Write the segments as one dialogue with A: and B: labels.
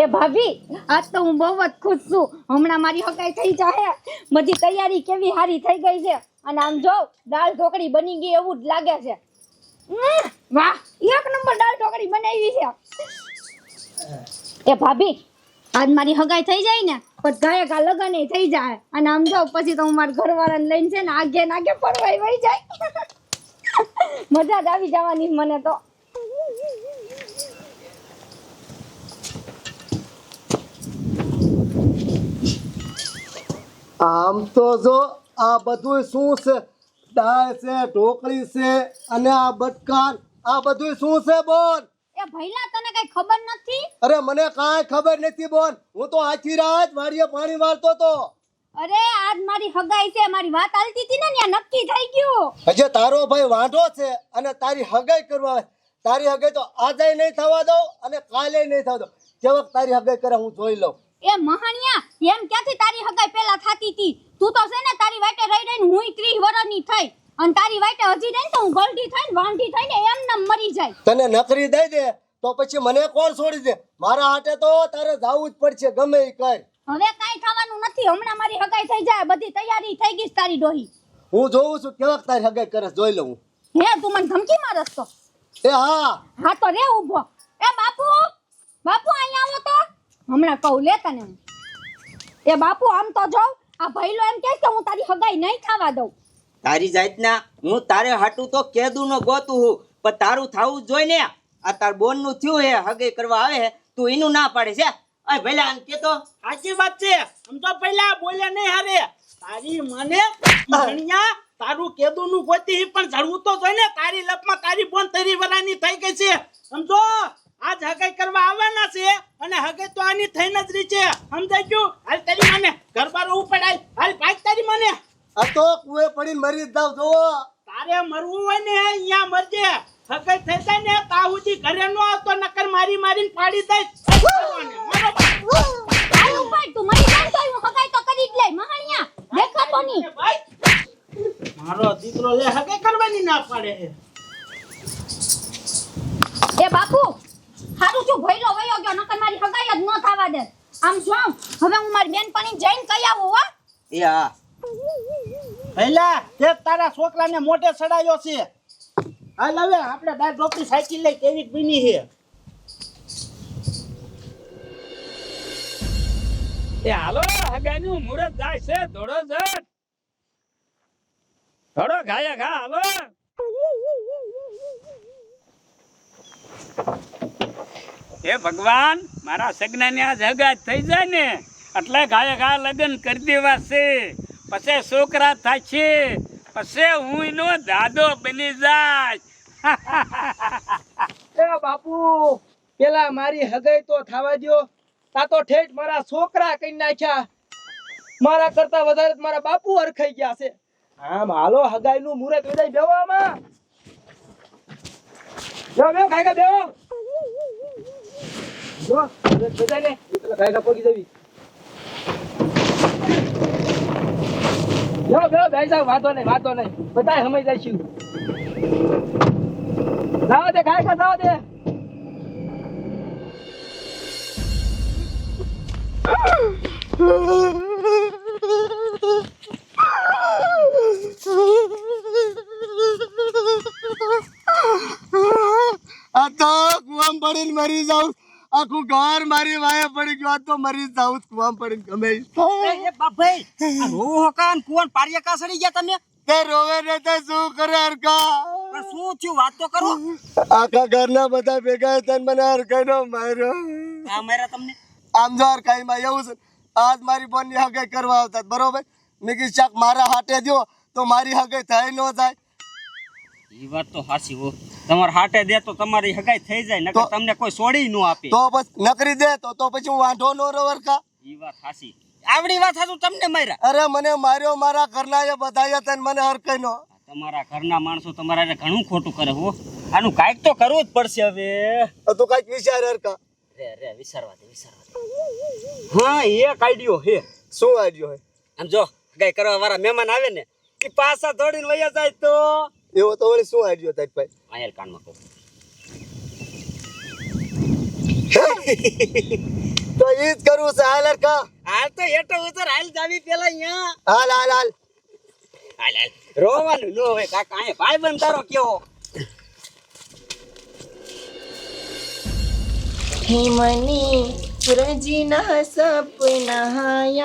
A: એ ભાભી આજ તો હું બહુ જ ખુશ છું. હમણાં મારી હગાઈ થઈ જાહે. બધી તૈયારી કેવી સારી થઈ ગઈ છે અને આમ જો દાળ ઢોકળી બની ગઈ એવું જ લાગે છે. વાહ, એક નંબર દાળ ઢોકળી બનાવી છે. એ ભાભી આજ મારી હગાઈ થઈ જાય ને પછી ગાયક આ લગન થઈ જાય અને આમ જો પછી તો હું મારા ઘરવાળાને લઈને છે ને આગે નાગે ફરવાઈ વઈ જાય. મજા જ આવી જવાની મને તો.
B: આમ તો જો આ બધું શું છે? દાળ છે, ઢોકળી છે અને આ બટકાન, આ બધું શું છે બોલ?
A: એ ભઈલા તને કઈ ખબર નથી?
B: અરે મને કાંઈ ખબર નથી બોલ. હું તો આખી રાત વાડીએ પાણી વાળતો તો.
A: અરે આજ મારી હગાઈ છે, મારી વાત હાલતી હતી ને ત્યાં નક્કી થઈ ગયું.
B: હજે તારો ભાઈ વાંઢો છે અને તારી હગાઈ કરવા આવે. તારી હગાઈ તો આજે નહીં થવા દઉં અને કાલે નહીં થવા દઉં. કેવક તારી હગાઈ કરે હું જોઈ લઉં.
A: એ મહાણિયા એમ ક્યાંથી તારી હગાઈ પેલા થાતી હતી? તું તો છે ને તારી વાટે રહી રહીને હુંય 30 વર્ષની થઈ અને તારી વાટે હજી રહીને તો હું ગલડી થઈને વાંઢી થઈને એમ નમ મરી જાય.
B: તને નકરી દઈ દે તો પછી મને કોણ છોડી દે? મારા હાટે તો તારે જાવું જ પડશે ગમે ઈ કર.
A: હવે કાઈ થવાનું નથી. હમણાં મારી હગાઈ થઈ જાય, બધી તૈયારી થઈ ગઈ તારી ડોહી.
B: હું જોઉં છું કેવક તારી હગાઈ કરે જોઈ લઉં.
A: હે તું મને ધમકી મારસ તો?
B: એ હા
A: હા તો રે ઊભો. એ બાપુ, બાપુ અહીંયા આવો તો. હમણાં કહું લે તને હું. એ બાપુ આમ તો જો આ ભઈલો એમ કહે કે હું તારી હગાઈ નહીં થવા દઉં.
C: તારી જાતના હું તારે હાટું તો કેદું નો ગોતું હું, પણ તારું થાવું જ જોઈ ને. આ તાર બોન નું થયું હે, હગે કરવા આવે હે, તું એનું ના પાડે છે? અય ભઈલા આન કે તો
D: સાચી વાત છે. આમ તો પહેલા બોલ્યા નહીં હારે. તારી મને મણિયા તારું કેદું નું ગોતી પણ જડવું તો જોઈ ને. તારી લપમાં તારી બોન 30 વર્ષની થઈ ગઈ છે. સમજો આજ હગાઈ કરવા આવવાના છે અને હગાઈ તો આની થઈને જ રહી છે. સમજાઈ ગયું? હાલ તારી મને ઘર બાર ઉપડાય. હાલ ભાગ તારી મને.
B: આ તો કુએ પડીને મરી જ જાવ જો.
D: તારે મરવું હોય ને અહીંયા મરજે. હગાઈ થઈ જાય ને તા સુધી ઘરે નો આવતો, નકર મારી મારીને પાડી દઈશ.
A: હાલ ઉપર તું મરી જાય તો હું હગાઈ તો કરી જ લઈ. મહાણિયા દેખાતો નહીં.
D: મારો દીકરો લે હગાઈ કરવાની ના પાડે છે.
A: એ બાપુ હારું છું ભઈલો વયો ગયો, નકર મારી હગાઈ જ ન થવા દે. આમ જો હવે હું મારી બેનપણી જઈને કહી આવું હો.
C: એ હા
D: પહેલા તે તારા છોકરાને મોઢે ચડાયો છે. હાલ હવે આપણે દાળ ઢોકળી સાઈકલ લઈ કેવી બની છે.
E: એ હાલો હગાઈનું મુહૂર્ત જાય છે. દોડો જટ, દોડો ગાયા ઘા હાલો. હે ભગવાન, મારા સગનાની આજ હગાઈ થઈ જાય ને એટલે ગાયા ઘા લગ્ન કરી દેવા છે. પછી છોકરા થાય છે, પછી હું એનો દાદો બની જાય.
F: એ બાપુ પેલા મારી હગાઈ તો થવા દ્યો. તા તો ઠેઠ મારા છોકરા કઈ નાખ્યા. મારા કરતા વધારે મારા બાપુ હરખાઈ ગયા છે. આમ હાલો હગાઈ નું મુહૂર્ત વિદાય બેવામાં. બેવો બેવો કાકા બેવો. જો બધા ને કાકા પોગી જવી. બેવો બેવો ભાઈ સાહેબ, વાંધો નહીં બધા સમય જાય છે. જાઓ દે કાકા જાઓ દે.
B: આ તો કુવામ પડીને મરી જાઉં. આખું ઘર મારી વાયે પડી ગયું. આ તો મરી જાઉં કુવામ પડીને ગમે.
C: એ બાપભાઈ આ રોહો કાન કુવન પારિયા કા સડી ગયા તમે?
B: તે રોવે ને તે શું કરે હરકા?
C: પણ શું થયું વાત તો કરો.
B: આખા ઘરના બધા ભેગા થઈને મને હરકાઈનો માર્યો.
C: આ મારા તમને
B: આમ જો હરકાઈમાં એવું છે, આજ મારી બોનની હગાઈ કરવા આવતા બરોબર. મેં કીધું શાક મારા હાટે દ્યો તો મારી હગાઈ થઈ ન જાય.
C: એ વાત તો સાચી હો. તમાર હાટે દે તો તમારી હગાઈ થઈ જાય, નકર તમને કોઈ છોડી ન આપે.
B: તો બસ નકરી દે તો પછી હું વાંઢો નો રહો હરકા.
C: એ વાત સાચી. આવડી વાત હતું તમને માર્યા?
B: અરે મને માર્યો મારા ઘરના એ બધાએ તને મને હરકાઈનો.
C: તમારા ઘરના માણસો તમારા ઘણું ખોટું કરે હો. આનું કાંઈક તો કરવું જ પડશે હવે.
B: તું કઈક વિચાર હરકા.
C: રે વિચારવા દે. હા એક આઈડિયો હે.
B: શું આડ્યો હે?
C: આમ જો હગાઈ કરવા વાળા મહેમાન આવે ને એ પાછા દોડીને વયા જાય તો
B: એવો તો વળી શું આડ્યો તારી ભાઈ?
C: આયલ કાનમાં કહું.
B: તો ઈ જ કરવું છે. હાલ હરખા
C: હાલ તો હેઠો ઉતર, હાલ જાવી પેલા અહીંયા.
B: હાલ હાલ હાલ
C: હાલ હાલ, રોવાનું ન હોય કાકા, અહીંયા ભાઈબંધ તારો કેવો.
G: હિમની વ્રજના સપના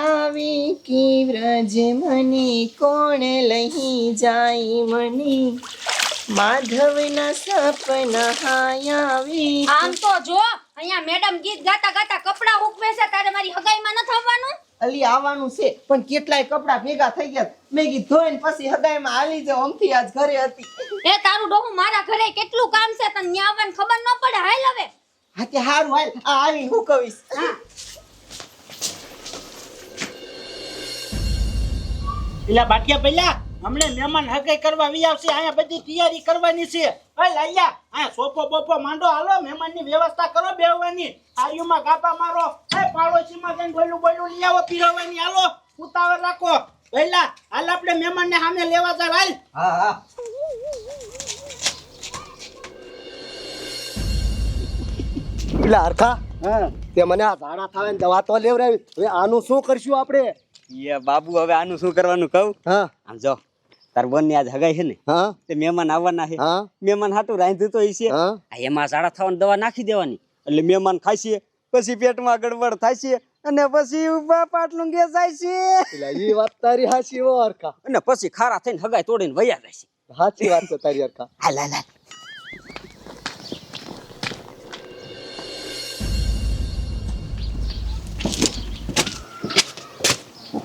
G: આવી કે વ્રજ મને કોણ લઈ જાય મને માધવના સપના આવી.
A: આમ તો જો અહીંયા મેડમ ગીત ગાતા ગાતા કપડા હુકવે છે, તારે મારી હગાઈમાં ન થવાનું.
G: અલી આવવાનું છે પણ કેટલાય કપડા ભેગા થઈ ગયા. મેં કીધું ધોઈને પછી હગાઈમાં હાલી જાઉં. અમથી આજ ઘરે હતી.
A: એ તારું ડોહું મારા ઘરે કેટલું કામ છે, તને ન્યા આવવાની ખબર ન પડે. હાલ હવે.
G: હા તે હારું હાલ, આ આવીને હું કહીશ.
D: પેલા બાટિયા પેલા હમણે મહેમાન હગાઈ કરવા વી આવશે, અહીંયા બધી તૈયારી કરવાની છે. ઓય લાલ્યા, આ સોપો બોપો માંડો, હાલો મહેમાનની વ્યવસ્થા કરો બેહવાની. આયુમાં ગાપા મારો, એ પાડોશીમાં જઈને બોલું લઈ આવો પીરવવાની. હાલો ઉતાવળ રાખો. પહેલા હાલ આપણે મહેમાનને સામે લેવા જાય. હાલ.
C: હા હા.
B: પેલા હરખા તે મને આ ઝાડા થાવે ને દવા તો લેવડાવી. હવે આનું શું કરશું આપણે?
C: એ બાબુ, હવે આનું શું કરવાનું કહું?
B: હા
C: આમ જો, તાર બોનની આજ હગાઈ છે ને,
B: હા
C: તે મહેમાન આવવાના છે.
B: હા
C: મહેમાન હાટું રાંધ્યું તો છે.
B: હા
C: એમાં ઝાડા થવાની દવા નાખી દેવાની, એટલે મહેમાન ખાય છે, પછી પેટમાં ગડબડ થાય છે, અને પછી ઉભા પાટલું ગે જાય છે,
B: પેલા ઈ વાત તારી હાચી હો હરખા.
C: અને પછી ખારા થઈને હગાઈ તોડીને વયા જાય છે.
B: હાચી વાત છે તારી હરખા.
C: હાલ હાલ હાલ.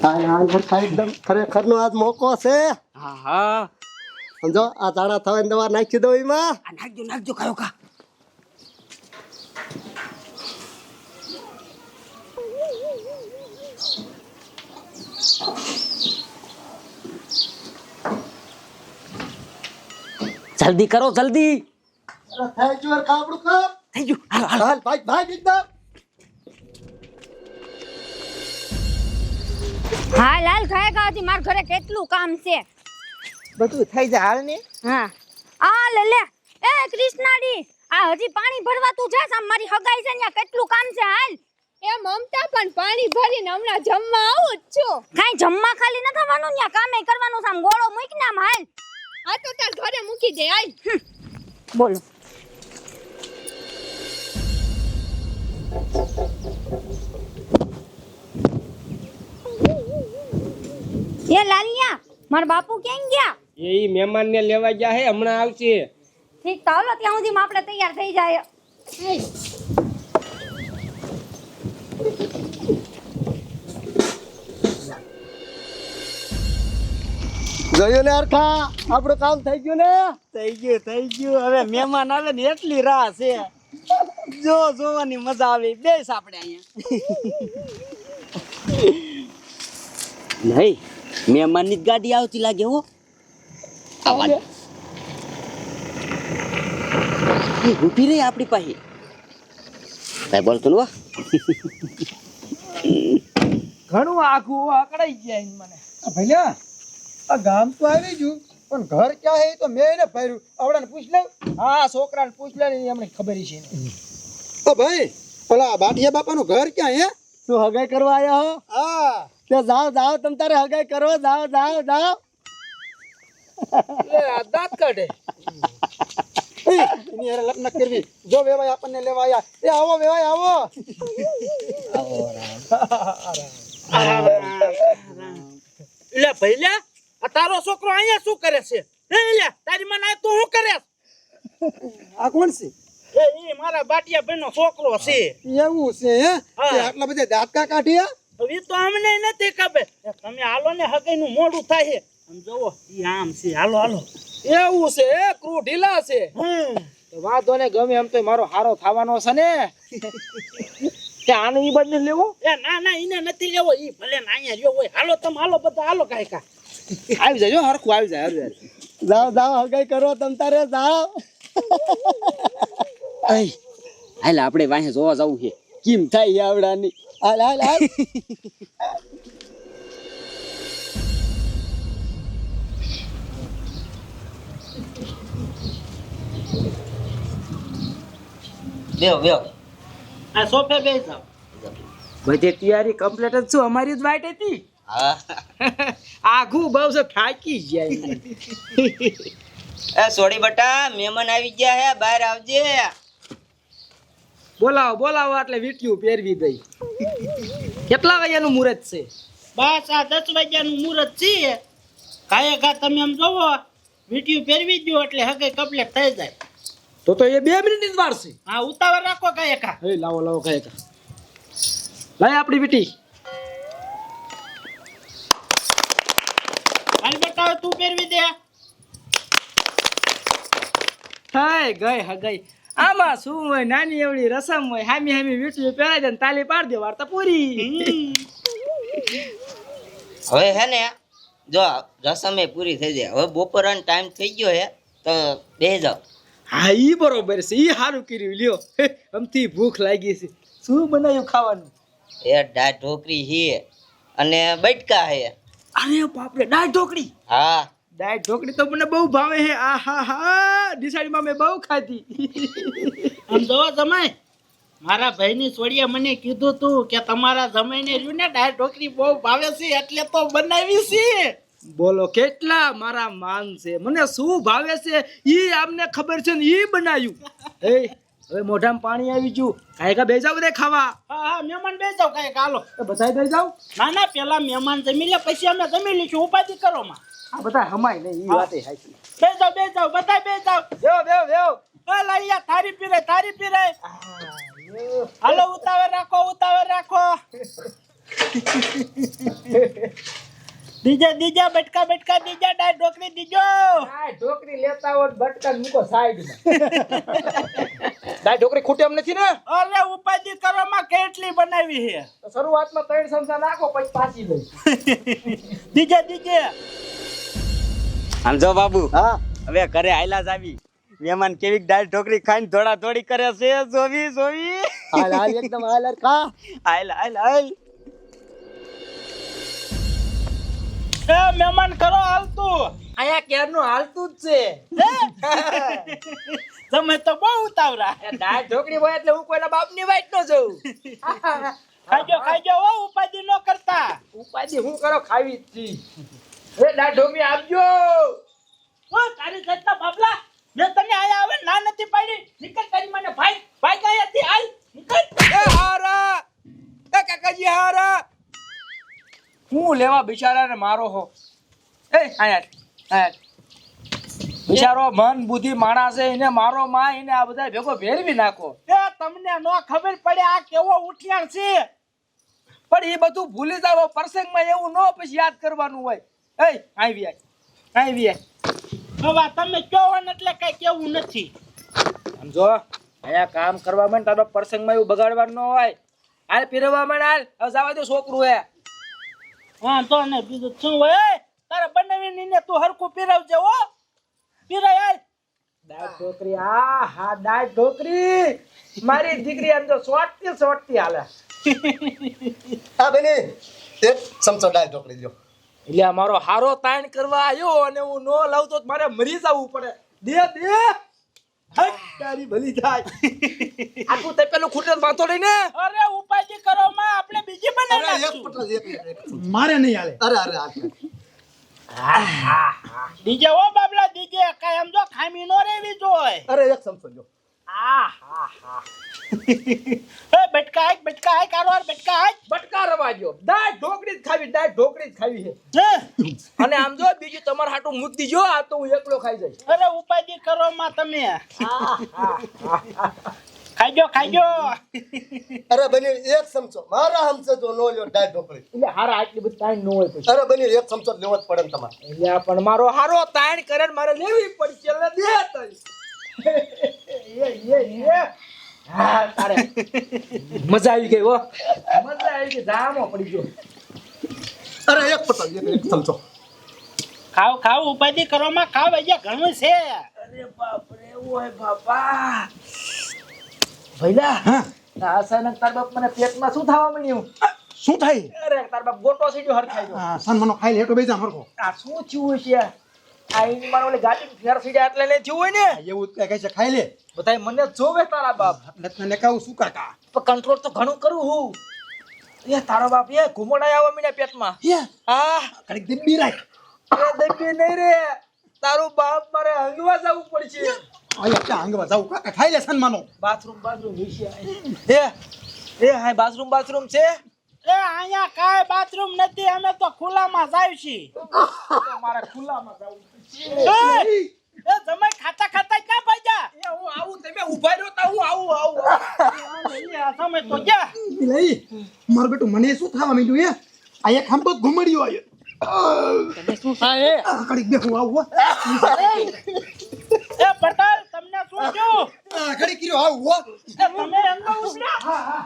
B: હાલ હાલ હરખા, એકદમ ખરેખરનો આજ મોકો છે.
C: હા હા,
B: સમજો આ ઝાડા થવાની દવા નાખી દો એમાં.
C: આ નાખજો નાખજો કયો કા. જલ્દી કરો જલ્દી.
B: થઈ ગયું હરખા આપણું કામ.
C: થઈ ગયું, હાલો હાલો.
B: હાલ ભાઈ ભાઈ એકદમ.
A: હાલ હાલ ખાય ખાવાથી મારા ઘરે કેટલું કામ છે.
G: બધું થઈ જાય હાલ ને.
A: હા આ લે લે. એ કૃષ્ણાડી, આ હજી પાણી ભરવા તું જાસ? આમ મારી હગાઈ છે, ત્યાં કેટલું કામ છે. હાલ.
H: એ મમતા પણ પાણી ભરીને હમણાં જમવા આવું જ છું.
A: કાઈ જમવા ખાલી ન થવાનું, ત્યાં કામે કરવાનું છે. આમ ગોળો મૂક ને આમ. હાલ.
H: આ તો તાર ઘરે મૂકી દે. હાલ.
A: બોલો. એ લાલિયા, મારા બાપુ ક્યાં ગયા?
F: એ મહેમાન ને લેવા ગયા હે, હમણાં આવશે.
A: ઠીક તો હાલો, ત્યાં સુધીમાં આપણે તૈયાર થઈ જાય.
B: જોયું ને હરખા, આપણું કામ થઈ ગયું ને.
C: થઈ ગયું. હવે મહેમાન આવે ને એટલી રાહ છે. જો જોવાની મજા આવે. બેસ આપણે અહીંયા. નહીં, મહેમાનની જ ગાડી આવતી લાગે હો. આવા ઊભી રહી આપણી પાસે. કઈ બોલતો ને.
F: ઘણું આખું અકળાઈ ગયા ઈન મને. ભઈલા, આ ગામ તો આવી ગયું પણ ઘર ક્યાં હે તો મેં એને ફર્યું. આવડાને પૂછ લે. હા, છોકરાને પૂછ લે ને, એમને ખબર છે.
I: ઓ ભાઈ, પેલા બાટિયા બાપાનું ઘર ક્યાં હે?
B: શું હગાઈ કરવા આયા હો?
I: હા,
B: તે જાઓ જાઓ, તમ તારે હગાઈ કરો. જાઓ જાઓ જાઓ.
F: લે આ દાંત કાઢે.
I: એની હારે લગ્ન કરવી. જો વેવાય આપણને લેવા આયા. એ આવો વેવાય આવો.
D: એટલે ભઈલા, આ તારો છોકરો અહીંયા શું કરે છે? હે લે, તારી મને આ તું શું કરે?
I: આ કોણ છે?
D: એ ઈ મારા બાટિયા ભાઈનો છોકરો છે.
I: એવું છે હે?
D: હા.
I: તે આટલા બધા દાંતકા કાઢ્યા?
D: હવે તો અમને નથી ખબર. તમે હાલો ને, હગાઈનું મોડું થાય છે. આમ જોવો, ઈ આમ છે. હાલો હાલો.
F: એવું છે, ક્રૂ ઢીલા છે. તો વાંધો ને, ગમે એમ તો મારો હારો થવાનો છે ને. કે આને ઈ બદલે લેવો.
D: એ ના ના, ઈને નથી લેવો. ઈ ભલે ને અહીંયા રહ્યો હોય. હાલો તમે, હાલો બધા હાલો. કાંઈ કા
F: આવી જાય, જો હરખું આવી જાય.
B: જાઓ જાઓ, હગાઈ કરો તમ તારે. જાઓ.
C: હાલ આપણે વાંહે જોવા જવું છે, કેમ થાય આવડાની.
B: હાલ હાલ હાલ.
C: બેહો બેહો.
D: આ સોફે બેસી જાઓ.
F: બધી તૈયારી કમ્પ્લીટ જ છું અમારી જ વાઈટ હતી
C: હા
F: આઘું બહુ છે થાકી જાય
C: એ સોડી બટા મહેમાન આવી ગયા હે બહાર આવજે
F: બોલાવો બોલાવો એટલે વીટીયું પહેરવી દઈ કેટલા વાગ્યાનું મુહૂર્ત છે
D: બસ આ 10 વાગ્યાનું મુહૂર્ત છે. કાંઈ ઘા તમે આમ જોવો વીટીયું પહેરવી દો એટલે હગે કમ્પ્લીટ થઈ જાય.
F: તો એ 2 મિનિટની જ વાર છે
D: હા ઉતાવળ રાખો કાંઈ ઘા.
F: એ લાવો લાવો ખાય લાય આપણી વીટી
D: હાલ બતાવ તું પહેરવી દે.
F: હાય ગઈ હગઈ આમાં શું હોય નાની એવડી રસમ હોય હામી હામી વીટીયું પહેરાઈ દે ને તાલી પાડ દે વાર્તા પૂરી
C: હવે હે ને જો રસમે પૂરી થઈ જાય હવે બપોરનો ટાઈમ થઈ ગયો હે તો બેસી જાઓ.
F: હા ઈ બરોબર છે ઈ સારું કર્યું લ્યો અમથી ભૂખ લાગી છે શું બનાવ્યું ખાવાનું
C: એ દાળ ઢોકળી છે અને બટકા હે.
F: અરે બાપરે દાળ ઢોકળી
C: હા
F: દાળ ઢોકળી તો મને બહુ ભાવે છે આ હા હા દિસાડીમાં મેં બહુ ખાધી
D: આમ જોવો જમાઈ મારા ભાઈની છોડીએ મને કીધું તું કે તમારા જમાઈને રહ્યું ને દાળ ઢોકળી બહુ ભાવે છે એટલે તો બનાવી છે.
F: બોલો કેટલા મારા માન છે મને શું ભાવે છે ઈ આમને ખબર છે ને ઈ બનાવ્યું એ હવે મોઢામાં પાણી આવી ગયું કાંઈ કા બેસા બધા ખાવા
D: હા હા મહેમાન બેસી જાઓ કાંઈ હાલો.
F: તો બધા દઈ જાવ
D: ના ના પેલા મહેમાન જમી લે પછી અમે જમી લઈશું ઉપાધિ કરો માં.
F: આ બધા હમાય નહીં ઈ વાતે હાચી
D: બેસી જાઓ બધા બેસી જાઓ.
F: બેવ બેવ બેવ
D: લાઈયા થારી પીરે હાલો ઉતાવળ રાખો દીજા બટકા દીજા દાળ ઢોકળી દીજો.
F: આ ઢોકરી લેતા હો બટકા મૂકો સાઈડમાં દાળ ઢોકરી ખૂટે એમ નથી ને
D: અરે ઉપાધિ કરવામાં કેટલી બનાવી છે.
F: તો શરૂઆતમાં 3 ચમચા નાખો પછી પાછી લઈ
D: દીજે
C: આમ જો બાબુ
B: હા
C: હવે ઘરે આયલા જ આવી મહેમાન કેવી દાળ ઢોકળી ખાઈને થોડા થોડી કરે છે જોવી
B: હાલ હાલ એકદમ હાલ હાલ કા
C: હાલ
D: એ મહેમાન કરો હાલતું
F: આયા કેરનું હાલતું જ છે
D: તમે તો બહુ ઉતાવળા.
F: દાળ ઢોકળી હોય એટલે હું કોઈના બાપની વાઈટ ન જઉં
D: ખાજો હો ઉપાધિ ન કરતા.
F: ઉપાધિ હું કરો ખાવી જ છી એ દાળ ઢોકળી આપજો
D: ઓ તારી સત્તા બાબલા મેં તને આયા આવે ના નથી પાડી. નીકળ તારી મને ભાઈ ગયા હતી હાલ નીકળ.
F: એ હારા એ કાકાજી હારા હું લેવા બિચારાને મારો હો એ આયા બિચારો મન બુદ્ધિ માણસ છે એને મારો માં એને આ બધા ભેગો ભેરવી નાખો
D: એ તમને નો ખબર પડે આ કેવો ઉઠિયાર છે.
F: પણ એ બધું ભૂલી જાવ પ્રસંગમાં એવું ન પછી યાદ કરવાનું હોય એ આવી
D: હવે તમે કહો ને એટલે કઈ કેવું નથી.
F: સમજો આયા કામ કરવા માંડ તારો પ્રસંગમાં એવું બગાડવાનું ન હોય હાલ પીરવા માંડ હાલ હવે જવા દે છોકરું હે
D: હા તો ને બીજું શું હોય તારે બનાવીને ને તું હરખું પીરાવજે હો પીરાય હાલ.
F: દાળ ઢોકરી હા દાળ ઢોકરી મારી દીકરી આમ તો સોટતી હાલે
B: હા બેની એક ચમચો દાળ ઢોકળી લ્યો
F: એટલે મારો હારો તાણ કરવા આવ્યો અને હું નો લાવ તો મારે મરી જવું પડે દે હટ તારી ભલી થાય આ તું તે પેલું ખૂટે માથો લઈને
D: અરે ઉપાધિ કરો માં આપણે બીજી
B: અરે
D: બનાવી
B: એક
D: નાખશું.
B: પટલા એક
I: મારે નહીં હાલે
B: અરે
D: દીજે ઓ બાબલા દીજે કાઈ આમ જો ખામી નો રેવી જોય.
B: અરે એક ચમચો લ્યો
D: એ બટકા આય કારોર બટકા આય.
F: બટકા રવા દો દાળ ઢોકળી જ ખાવી છે
D: હે?
F: અને આમ જો બીજું તમાર હાટું મૂકી દીજો આ તો હું એકલો ખાઈ જઈશ
D: અરે ઉપાધિ કરો માં તમે ખાજો
B: અરે બની એક ચમચો મારા હમસે જો નો લ્યો દાળ ઢોકળી
F: એટલે હારા આટલી બધી તાણ ન હોય પછી
B: અરે બની એક ચમચો લેવો જ પડે ને તમારે
F: એટલે પણ મારો હારો તાણ કરે ને મારે લેવી પડશે એટલે દે તઈ હા તારે મજા આવી ગઈ હો મજા આવી ગઈ જામો પડી ગયો
B: અરે એક પટલ એક ચમચો
D: ખાવ ઉપાધિ કરો માં ખાવ અહીંયા ઘણું છે.
F: અરે બાપ રે ઓય બાપા ભઈલા
I: હા
F: અચાનક તાર બાપ મને પેટમાં શું થવા મળ્યું
I: શું થાય
F: અરે તાર બાપ ગોટો સીડ્યો હરખાઈ ગયો
I: આ સનમનો ખાઈ લે હેઠો બેસા મરકો
F: આ શું થયું છે આ એની માનો ઓલી ગાડી ફેર ફીડ્યા એટલે નહીં થયું હોય ને
I: એવું જ કહે છે ખાઈ લે
F: બધાય મને જોવે તારા બાપ
I: એટલે તને કહું શું કાકા
F: પણ કંટ્રોલ તો ઘણું કરું હું એ તારો બાપ એ ઘુમડા આવો મીના પેટમાં
I: હે
F: હા
I: કડીક દિબ્બી રાખ
F: એ દબી નહીં રે તારું બાપ મારે હંગવા જવું પડશે
I: અહીંયા ક્યાં આંગવા જાવ કાકા ખાઈ લે સન્માનો
F: બાથરૂમ વિશે એ હા બાથરૂમ છે
D: એ અહીંયા કાંઈ બાથરૂમ નથી, અમે તો ખુલ્લામાં જાય છીએ.
F: મારે ખુલ્લામાં જવું
D: એ જમાઈ ખાતા ખાતા ક્યાં ભાગ્યા?
F: એ હું આવું તમે ઊભા રહ્યો તા હું આવું
D: આ સમય તો ગયા.
I: લઈ મારું બેટું મને શું થવા માંડ્યું એ આ એક ખાંભો ઘુમડ્યો આયો
F: તમે શું થાય
I: કડીક બે હું આવું
D: એ પટેલ તમને શું થયું?
I: કડીક કર્યો આવું
D: તમે એમનો ઉપડ્યા?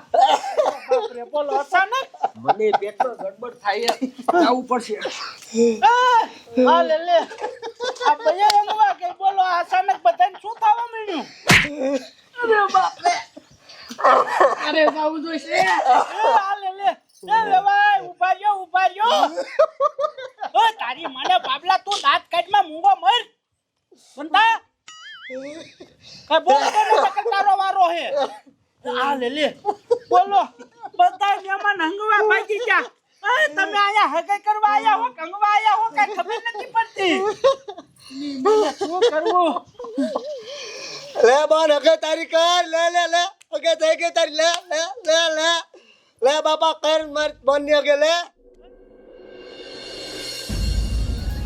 D: બાપરે, બોલો અચાનક
F: મને પેટનો ગડબડ થાય જવું પડશે
D: આ લે લે આ ભૈયા રંગવા કે બોલો અચાનક બધાને શું થવા માંડ્યું?
F: અરે બાપ રે અરે જાવું જોઈશે
D: આ લે લે એ લેવાય ઉભા રહ્યો ઓય તારી મને બાબલા તું દાંત કાઢમાં મૂંગો મર બંધા કઈ બોલ કે તારો વારો હે આ લે લે બોલો બધા મહેમાન હંગવા ભાગી ગયા. તમે આયા હગાઈ કરવા આયા હો કંગવા આયા હો કઈ ખબર નથી પડતી. શું કરવું?
B: લે બોન હગે તારી કર લે લે લે હગે થઈ ગઈ તારી લે લે લે લે લે બાપા કર મર બોન ની હગે લે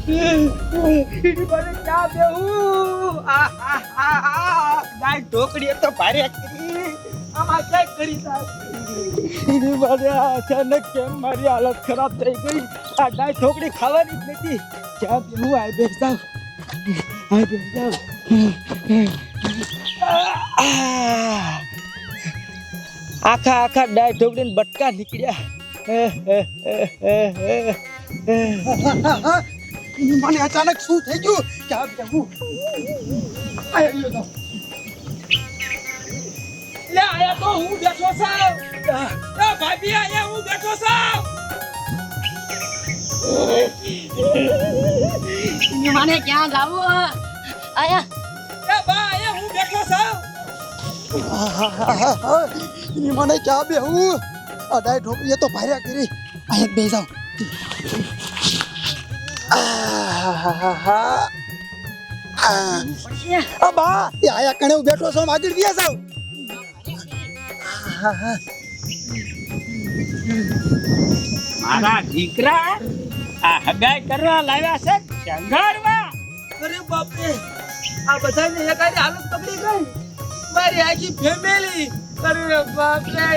F: મને ક્યાં બેહું ગાય ઢોકડી તો ભારે કરી આમાં કઈ કરી એની મને અચાનક કેમ મારી હાલત ખરાબ થઈ ગઈ આ ગાય ઢોકડી ખાવાની જ નથી ક્યાં હું આ બેસતા આખા ડાય ઢોકડીને બટકા નીકળ્યા
I: મને અચાનક શું થઈ ગયું ક્યાં બેહું
F: લે આયા તો હું બેઠો છું એ ભાભી આયા હું બેઠો છું
A: મને ક્યાં જાવું આયા
F: એ બા આયા હું બેઠો છું
I: મને ક્યાં બેહું આ ડાય ઢોકરીએ તો ભાર્યા કરી અહીંયા બે જાવ બા એ આયા કણે હું બેઠો છું આગળ ગયા જાવ
E: મારા દીકરા આ હગાઈ કરવા લાવ્યા છે શંગારવા.
F: અરે બાપ રે આ બધાને એકાદી હાલત પકડી ગઈ મારી આખી ફેમિલી અરે બાપ રે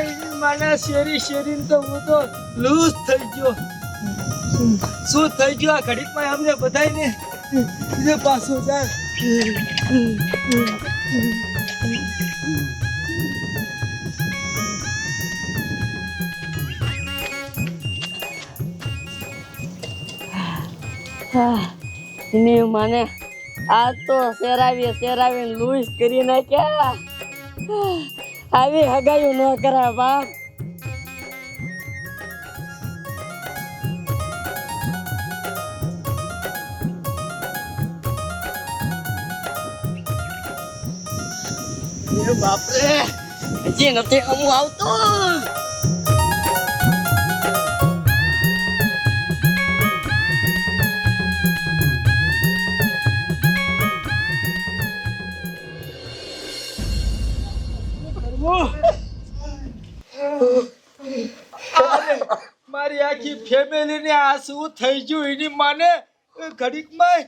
F: મને શેરી તો હું તો લૂઝ થઈ ગયો શું થઈ ગયું આ ઘડીકમાં અમને બધાને પાછું જાય
A: ને મને આ તો સેરાવીને લૂઝ કરી નાખ્યા. આવી હગાયું ન કરા બાપ. બાપરે હજી નથી અમું આવતો.
F: મારી આખી ફેમિલી ને આ શું થઈ ગયું એની માને ઘડીકમાં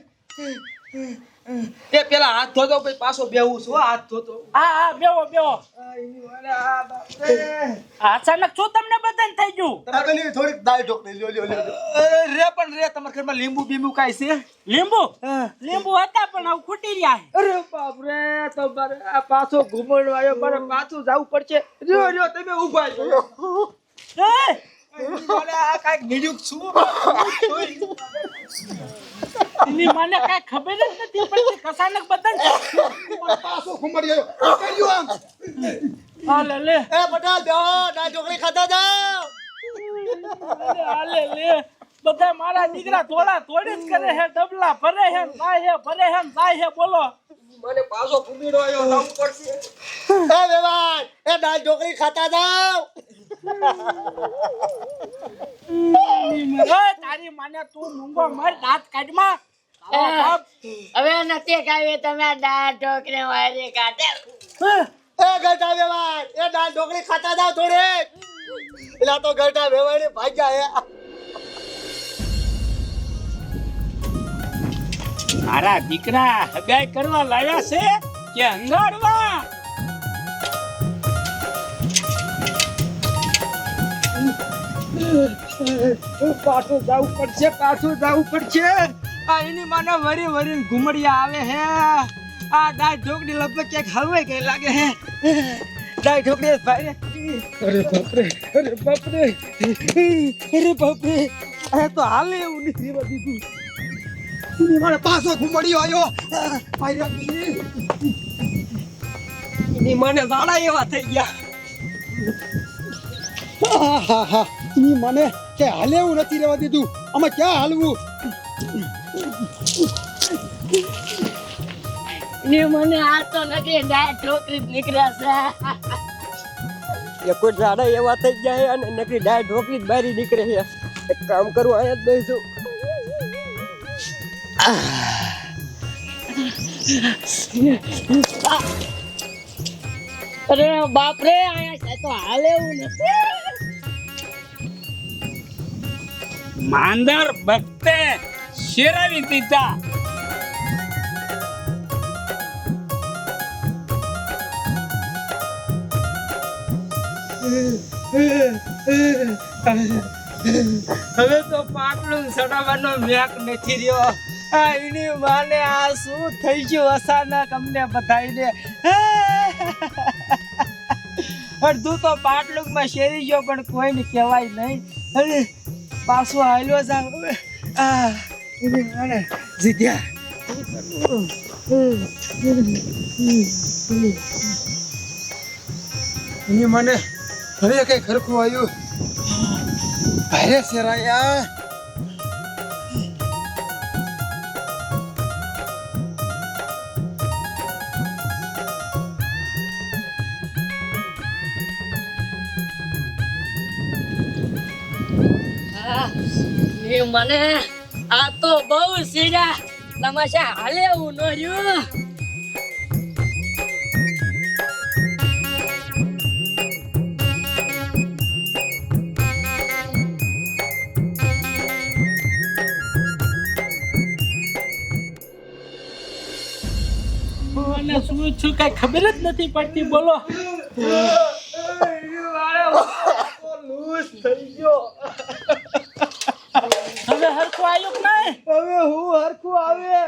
F: એ પેલા હાથ ધોતો પછી પાછો બેહું છું હાથ ધોતો
D: હા બેહો
F: એની માને આ બાપ રે
D: અચાનક શું તમને બધાને થઈ ગયું?
B: આગળની થોડીક દાળ ઢોકળી લ્યો લ્યો લ્યો
F: રે તમારા ઘરમાં લીંબુ બીંબુ કાંઈ છે
D: લીંબુ હતા પણ હવે ખૂટી રહ્યા છે.
F: અરે બાપ રે તમારે આ પાછો ઘુમડો આવ્યો મારે પાછું જવું પડશે રહ્યો તમે ઊભા રહ્યો આ કાંઈક નીડ્યું શું
D: એની મને કઈ ખબર જ નથી પડતી અચાનક બધાને
I: પાછો ઘુમડ્યો કર્યું આમ
D: આ લે લે
B: એ પટેલ બેહો દાળ ઢોકળી ખાતા જાવ
D: આ લે લે બધા મારા દીકરા થોડા થોડી જ કરે છે ડબલા ભરે છે જાય છે ભરે છે જાય છે બોલો
F: મને પાછો કુબીડો આવ્યો લાવવું પડશે
B: એ વેવાણ એ દાળ ઢોકળી ખાતા જાવ
D: ઓય, તારી માને તું મૂંગો મર દાંત કાઢમાં તારો બાપ.
A: હવે નથી ખાવી તમે દાળ ઢોકળી વાળી કાઢે
B: એ ગરટા વેવાણ એ દાળ ઢોકળી ખાતા જાવ થોડી એલા તો ગરટા વેવાણી ભાગ્યા હે
E: મારા દીકરા હગાઈ કરવા લાવ્યા છે કે હંગાડવા?
F: પાછું જવું પડશે આ એની માને વરી વરી ઘુમડિયા આવે હે આ દાળ ઢોકળી લગભગ ક્યાંક હલવાઈ ગઈ લાગે હે દાળ ઢોકળી ભાઈ અરે બાપરે આ તો હાલે એવું નથી રેવા દીધું
I: એની મારે પાછો ઘુમડિયો આવ્યો
F: એની માને દાડા એવા થઈ ગયા
I: એની મને કે હાલે એવું નથી રહેવા દીધું અમે ક્યાં હાલવું
A: ને મને આ તો નથી દાળ ઢોકળી જ નીકળ્યા છે
F: કોઈ દાડા એવા થઈ ગયા અને નકરી દાળ ઢોકળી જ બારી નીકળે છે એક કામ કરું અહીંયા જ બેસું
A: અરે બાપ રે આયા તો હાલે એવું નથી
E: માંદર ભક્તે શેરાવી દીધા.
F: હવે તો પાટલું સડાવવાનો મેક નથી રહ્યો આ એની માને આ શું થઈ ગયું અચાનક અમને બધાઈને અડધું તો પાટલું માં શેરી ગયો પણ કોઈને કહેવાય નહીં અરે પાછો હાલ્યો જા આ એની માને જીત્યા
I: એની મને હવે કઈ ખરખું આવ્યું ભારે શેરાયા
A: મને આ તો બહુ સીધા તમાશા હાલે એવું ન રહ્યું
D: મને શું છું કઈ ખબર જ નથી પડતી બોલો
F: લૂસ થઈ ગયો
D: હવે હરખું આવ્યું કે નહીં
F: હવે હું હરખું આવે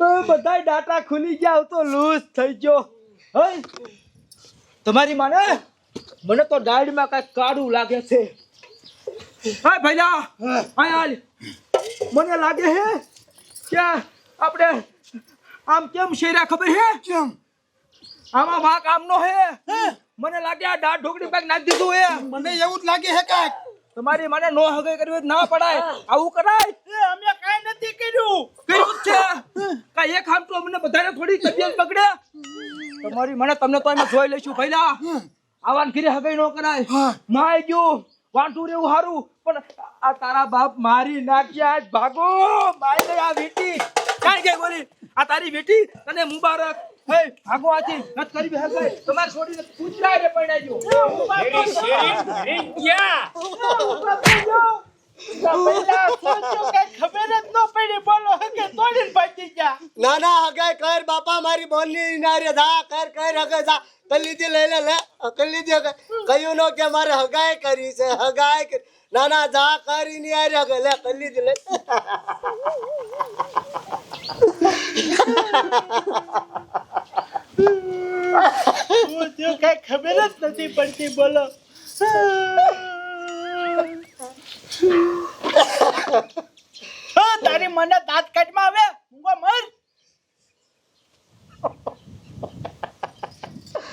F: તો બધા ડાટા ખુલી ગયા તો લૂઝ થઈ ગયો હે તમારી માને મને તો દાઢમાં કઈ કાળું લાગે છે હા ભૈલા હા હાલ મને લાગે છે કે આપણે આમ કેમ શેરા ખબર છે
I: કેમ
F: આમાં વાંક આમનો હે મને લાગે આ દાઢ ઢોકળી પાક નાખી દીધું હે
I: મને એવું જ લાગે છે કાંઈક
F: તમારી મને નો હગે કરવી હોય તો ના પડાય આવું કરાય
D: અમે કઈ નથી કર્યું
F: કર્યું જ છે કાંઈ એક આમ તો અમને બધાને થોડી તબિયત બગડે તમારી મને તમને તો અમે જોઈ લઈશું ભઈલા આવાન ઘીરે હગાઈ નો કરાય માય ગયું વાંટું રેવું હારું પણ આ તારા બાપ મારી નાખ્યા આજ ભાગો માય ગઈ આ વીટી કાઈ ગઈ બોલી આ તારી વીટી તને મુબારક હે ભાગો આથી નત કરી હગાઈ તમાર છોડીને પૂછરાય રે પડાજો
E: એની શેરી ઘરે ગયા.
D: પહેલા સોચ્યું કઈ ખબર જ ન પડી બોલો હકે તોડીને ભાગી ગયા
B: ના ના હગાઈ કર બાપા મારી બોલની નારે જા કર હગાઈ જા કરી લીધી લઈ લે કરી લીધી હગાઈ કયું નો કે મારે હગાઈ કરી છે હગાઈ કરી ના ના જા કરી ની આરે હગાઈ લે કરી લીધી લે
D: કઈ ખબર જ નથી પડતી બોલો